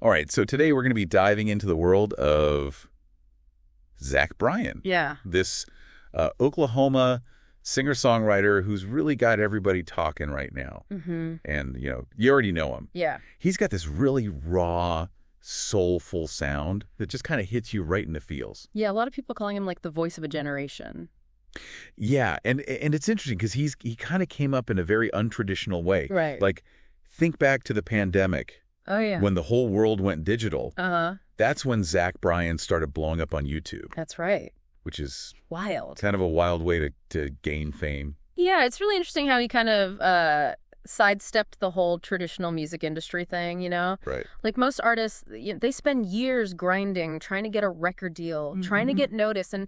All right, so today we're going to be diving into the world of Zach Bryan. Yeah. This Oklahoma singer-songwriter who's really got everybody talking right now. Mm-hmm. And, you already know him. Yeah. He's got this really raw, soulful sound that just kind of hits you right in the feels. Yeah, a lot of people calling him like the voice of a generation. Yeah, and it's interesting because he kind of came up in a very untraditional way. Right. Like, think back to the pandemic. Oh, yeah. When the whole world went digital. Uh-huh. That's when Zach Bryan started blowing up on YouTube. That's right. Which is wild. Kind of a wild way to gain fame. Yeah, it's really interesting how he kind of sidestepped the whole traditional music industry thing, Right. Like most artists, they spend years grinding, trying to get a record deal, trying to get noticed. And,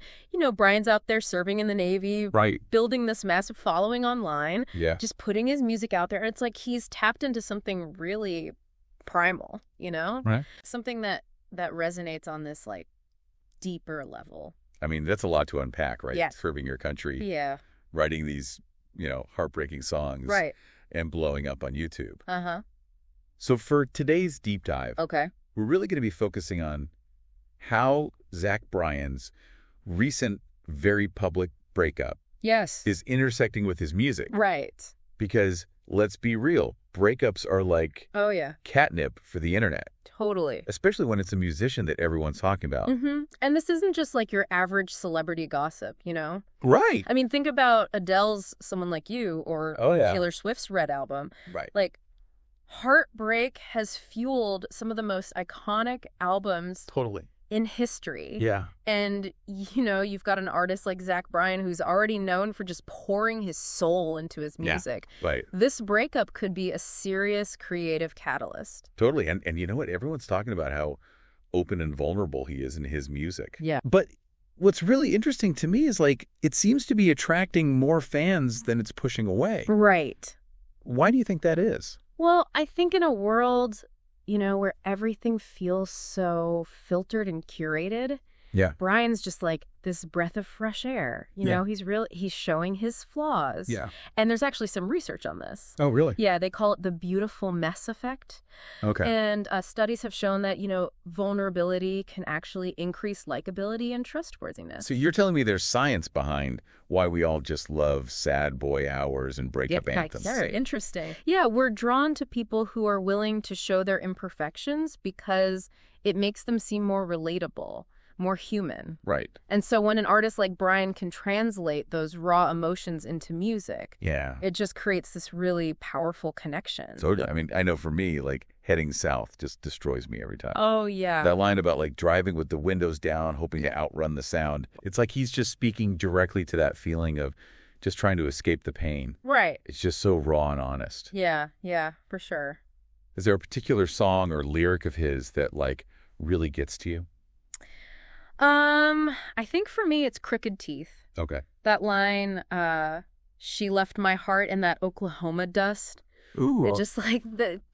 Bryan's out there serving in the Navy, right, building this massive following online, yeah, just putting his music out there. And it's like he's tapped into something really primal, right, something that resonates on this like deeper level. I mean, that's a lot to unpack, right? Yeah. Serving your country, yeah, writing these, heartbreaking songs, right, and blowing up on YouTube. Uh-huh. So for today's deep dive, okay, we're really going to be focusing on how Zach Bryan's recent, very public breakup yes, is intersecting with his music. right. Because let's be real, breakups are like Oh, yeah, catnip for the internet, totally. especially when it's a musician that everyone's talking about. Mm-hmm. And this isn't just like your average celebrity gossip, Right. I mean, think about Adele's Someone Like You or Oh, yeah. Taylor Swift's Red Album. Right. Like, Heartbreak has fueled some of the most iconic albums Totally. in history. Yeah. And, you've got an artist like Zach Bryan who's already known for just pouring his soul into his music. Yeah. Right. This breakup could be a serious creative catalyst. Totally. And you know what? Everyone's talking about how open and vulnerable he is in his music. Yeah. But what's really interesting to me is like it seems to be attracting more fans than it's pushing away. Right. Why do you think that is? Well, I think in a world, where everything feels so filtered and curated, Yeah. Bryan's just like this breath of fresh air. Yeah. He's showing his flaws. Yeah. And there's actually some research on this. Oh, really? Yeah, they call it the beautiful mess effect. Okay. And studies have shown that, vulnerability can actually increase likability and trustworthiness. So you're telling me there's science behind why we all just love sad boy hours and breakup anthems. Yeah, interesting. Yeah, we're drawn to people who are willing to show their imperfections because it makes them seem more relatable, more human. Right. And so when an artist like Bryan can translate those raw emotions into music, Yeah. it just creates this really powerful connection. Totally. I mean, I know for me, like heading south just destroys me every time. Oh, yeah. That line about like driving with the windows down, hoping to outrun the sound. It's like he's just speaking directly to that feeling of just trying to escape the pain. Right. It's just so raw and honest. Yeah, for sure. Is there a particular song or lyric of his that like really gets to you? I think for me it's Crooked Teeth. Okay. That line, she left my heart in that Oklahoma dust. Ooh. It just like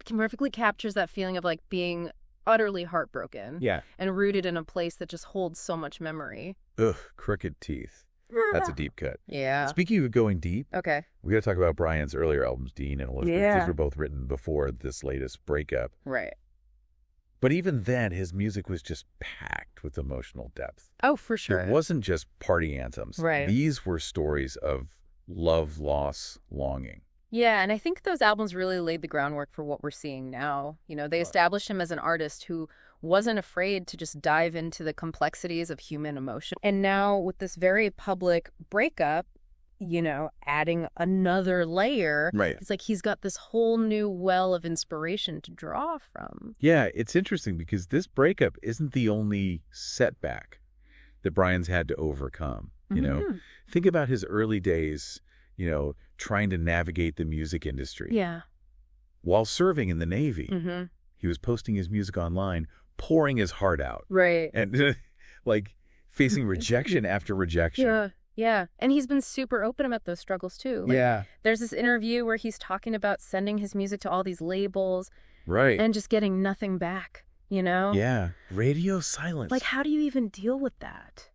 perfectly captures that feeling of like being utterly heartbroken. Yeah. And rooted in a place that just holds so much memory. Ugh, Crooked Teeth. That's a deep cut. Yeah. Speaking of going deep, Okay. we got to talk about Bryan's earlier albums, Dean and Elizabeth. Yeah. These were both written before this latest breakup. Right. But even then, his music was just packed with emotional depth. Oh, for sure. It wasn't just party anthems. Right. These were stories of love, loss, longing. Yeah, and I think those albums really laid the groundwork for what we're seeing now. They established him as an artist who wasn't afraid to just dive into the complexities of human emotion. And now with this very public breakup, adding another layer, Right. it's like he's got this whole new well of inspiration to draw from. Yeah, it's interesting because this breakup isn't the only setback that Bryan's had to overcome. Mhm. Think about his early days, trying to navigate the music industry. Yeah. While serving in the Navy, Mm-hmm. he was posting his music online, pouring his heart out, Right. and like facing rejection after rejection. Yeah. Yeah. And he's been super open about those struggles too. Like, Yeah. There's this interview where he's talking about sending his music to all these labels Right. and just getting nothing back, Yeah. Radio silence. Like, how do you even deal with that?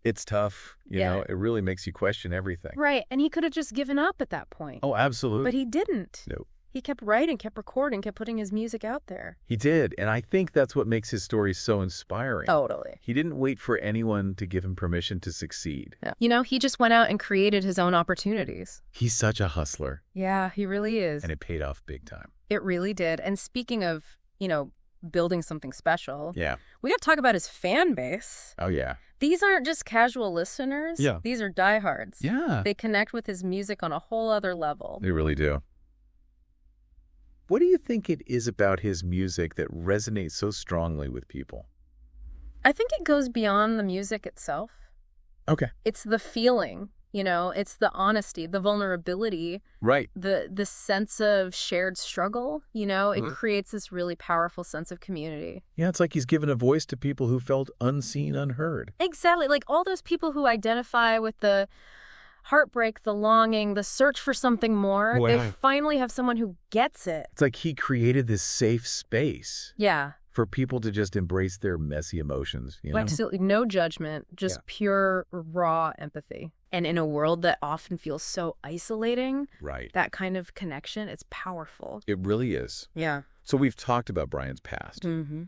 It's tough. You know, it really makes you question everything. Right. And he could have just given up at that point. Oh, absolutely. But he didn't. No. He kept writing, kept recording, kept putting his music out there. He did, and I think that's what makes his story so inspiring. Totally. He didn't wait for anyone to give him permission to succeed. Yeah. You know, he just went out and created his own opportunities. He's such a hustler. Yeah, he really is. And it paid off big time. It really did. And speaking of, building something special, Yeah. we got to talk about his fan base. Oh, yeah. These aren't just casual listeners. Yeah. These are diehards. Yeah. They connect with his music on a whole other level. They really do. What do you think it is about his music that resonates so strongly with people? I think it goes beyond the music itself. Okay. It's the feeling, it's the honesty, the vulnerability, Right. the sense of shared struggle, it creates this really powerful sense of community. Yeah, it's like he's given a voice to people who felt unseen, unheard. Exactly. Like all those people who identify with the heartbreak, the longing, the search for something more, Wow. they finally have someone who gets it. It's like he created this safe space Yeah. for people to just embrace their messy emotions, Absolutely no judgment, just Yeah. pure, raw empathy. And in a world that often feels so isolating, Right. that kind of connection, it's powerful. It really is. Yeah. So we've talked about Bryan's past, Mm-hmm.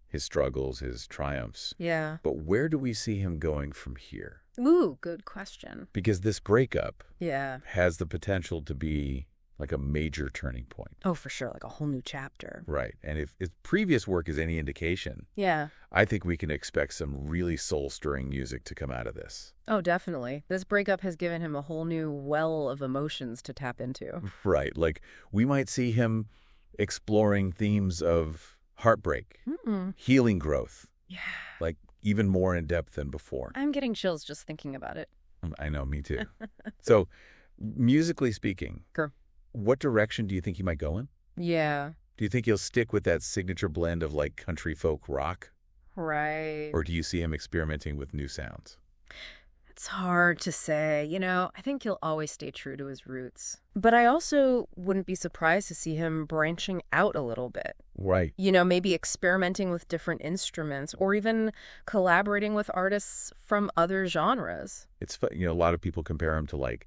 his struggles, his triumphs. Yeah. But where do we see him going from here? Ooh, good question. Because this breakup Yeah. has the potential to be like a major turning point. Oh, for sure. Like a whole new chapter. Right. And if his previous work is any indication, Yeah. I think we can expect some really soul-stirring music to come out of this. Oh, definitely. This breakup has given him a whole new well of emotions to tap into. Right. Like we might see him exploring themes of heartbreak, healing growth, Yeah. like even more in depth than before. I'm getting chills just thinking about it. I know, me too. So musically speaking, Sure. what direction do you think he might go in? Yeah. Do you think he'll stick with that signature blend of like country folk rock? Right. Or do you see him experimenting with new sounds? It's hard to say. I think he'll always stay true to his roots. But I also wouldn't be surprised to see him branching out a little bit. Right. Maybe experimenting with different instruments or even collaborating with artists from other genres. It's a lot of people compare him to like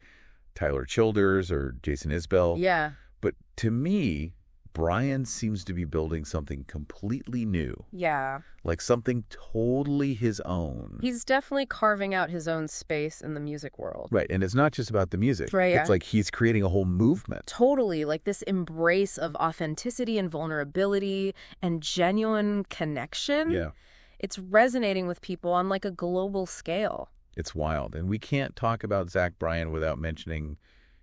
Tyler Childers or Jason Isbell. Yeah. But to me, Bryan seems to be building something completely new, Yeah. like something totally his own. He's definitely carving out his own space in the music world. Right. And it's not just about the music. Right, It's yeah. like he's creating a whole movement. Totally, like this embrace of authenticity and vulnerability and genuine connection. Yeah. It's resonating with people on like a global scale. It's wild. And we can't talk about Zach Bryan without mentioning,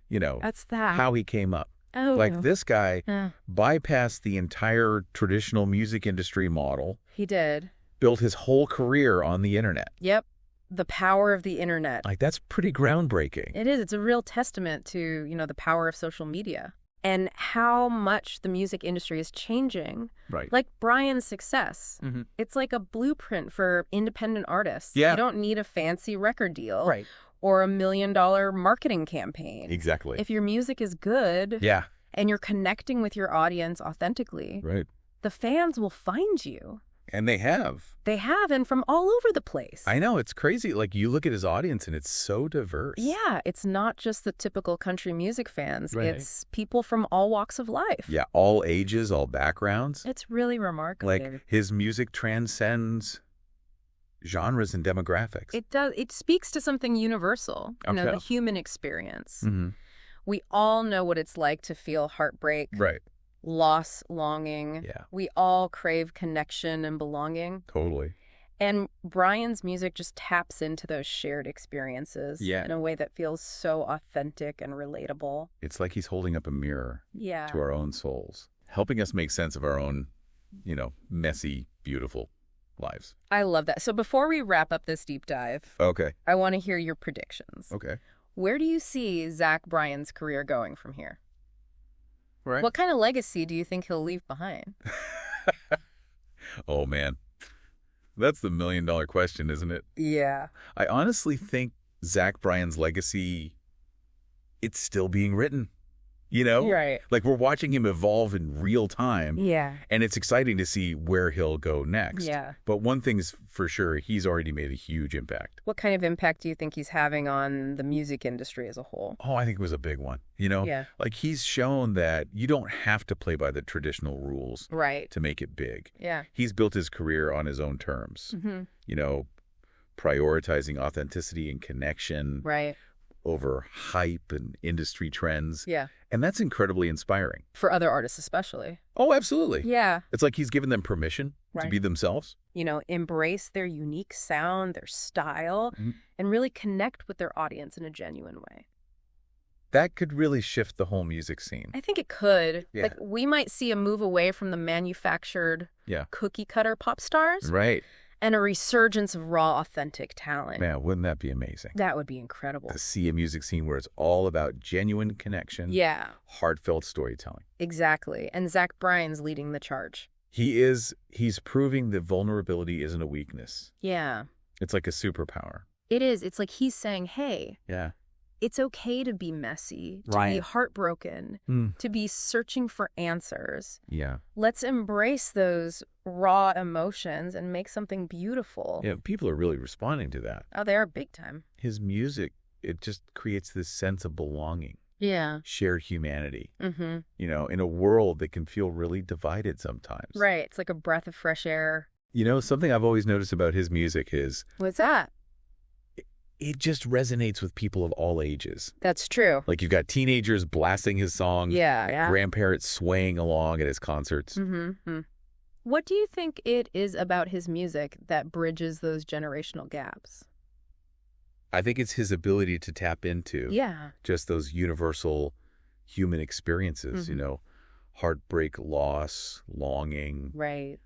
That's that. how he came up. Oh. Like this guy Yeah. bypassed the entire traditional music industry model, He did. built his whole career on the internet. Yep. The power of the internet. Like that's pretty groundbreaking. It is. It's a real testament to, the power of social media and how much the music industry is changing. Right. Like Bryan's success. Mm-hmm. It's like a blueprint for independent artists. Yeah. You don't need a fancy record deal. Right. Or $1 million marketing campaign. Exactly. If your music is good Yeah. and you're connecting with your audience authentically, Right. the fans will find you. And they have. They have, and from all over the place. I know. It's crazy. Like you look at his audience and it's so diverse. Yeah, it's not just the typical country music fans. Right. It's people from all walks of life. Yeah. All ages, all backgrounds. It's really remarkable. Like his music transcends genres and demographics. It does. It speaks to something universal, Okay. the human experience. Mm-hmm. We all know what it's like to feel heartbreak, Right. loss, longing. Yeah. We all crave connection and belonging. Totally. And Bryan's music just taps into those shared experiences Yeah. in a way that feels so authentic and relatable. It's like he's holding up a mirror Yeah. to our own souls, helping us make sense of our own, messy, beautiful lives. I love that. So before we wrap up this deep dive, Okay. I want to hear your predictions. Okay. Where do you see Zach Bryan's career going from here? Right. What kind of legacy do you think he'll leave behind? Oh, man. That's the $1 million question, isn't it? Yeah. I honestly think Zach Bryan's legacy, it's still being written. you know? Right. Like we're watching him evolve in real time. Yeah. And it's exciting to see where he'll go next. Yeah. But one thing's for sure, he's already made a huge impact. What kind of impact do you think he's having on the music industry as a whole? Oh, I think it was a big one. You know, Yeah. like he's shown that you don't have to play by the traditional rules Right. to make it big. Yeah. He's built his career on his own terms, Mm-hmm. you know, prioritizing authenticity and connection Right. over hype and industry trends. Yeah. And that's incredibly inspiring. For other artists especially. Oh, absolutely. Yeah. It's like he's given them permission to Right. be themselves. You know, embrace their unique sound, their style, Mhm. and really connect with their audience in a genuine way. That could really shift the whole music scene. I think it could. Yeah. Like, we might see a move away from the manufactured Yeah. cookie cutter pop stars Right. and a resurgence of raw, authentic talent. Man, wouldn't that be amazing? That would be incredible. To see a music scene where it's all about genuine connection, Yeah, heartfelt storytelling. exactly. And Zach Bryan's leading the charge. He's proving that vulnerability isn't a weakness. Yeah, It's like a superpower. it is. It's like he's saying, hey, Yeah. it's okay to be messy, to be Right. heartbroken, to be searching for answers. Yeah. Let's embrace those raw emotions and make something beautiful. Yeah, people are really responding to that. Oh, they are big time. His music, it just creates this sense of belonging, Yeah. shared humanity, Mm-hmm. you know, in a world that can feel really divided sometimes. Right. It's like a breath of fresh air. You know, something I've always noticed about his music is What's that? it just resonates with people of all ages. That's true. Like you've got teenagers blasting his songs, Yeah. grandparents swaying along at his concerts. Mm-hmm. What do you think it is about his music that bridges those generational gaps? I think it's his ability to tap into Yeah. just those universal human experiences, you know, heartbreak, loss, longing, Right.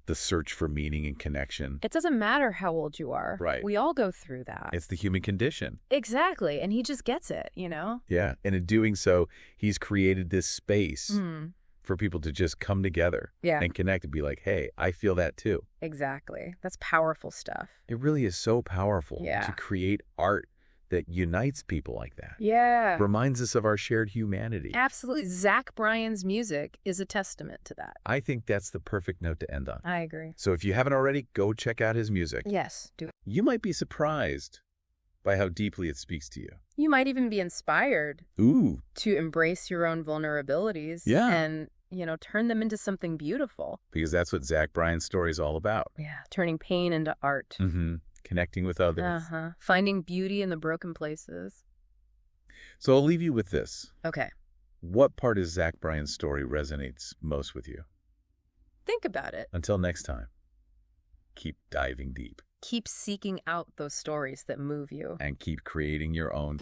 the search for meaning and connection. It doesn't matter how old you are. Right. We all go through that. It's the human condition. Exactly. And he just gets it, you know? Yeah. And in doing so, he's created this space Mm. for people to just come together Yeah. and connect and be like, hey, I feel that too. Exactly. That's powerful stuff. It really is so powerful Yeah. to create art that unites people like that. Yeah. Reminds us of our shared humanity. Absolutely. Zach Bryan's music is a testament to that. I think that's the perfect note to end on. I agree. So if you haven't already, go check out his music. Yes. Do it. You might be surprised by how deeply it speaks to you. You might even be inspired Ooh. to embrace your own vulnerabilities. Yeah. And, you know, turn them into something beautiful. Because that's what Zach Bryan's story is all about. Yeah. Turning pain into art. Mm-hmm. Connecting with others. Uh-huh. Finding beauty in the broken places. So I'll leave you with this. Okay. What part of Zach Bryan's story resonates most with you? Think about it. Until next time, keep diving deep Keep seeking out those stories that move you. and keep creating your own.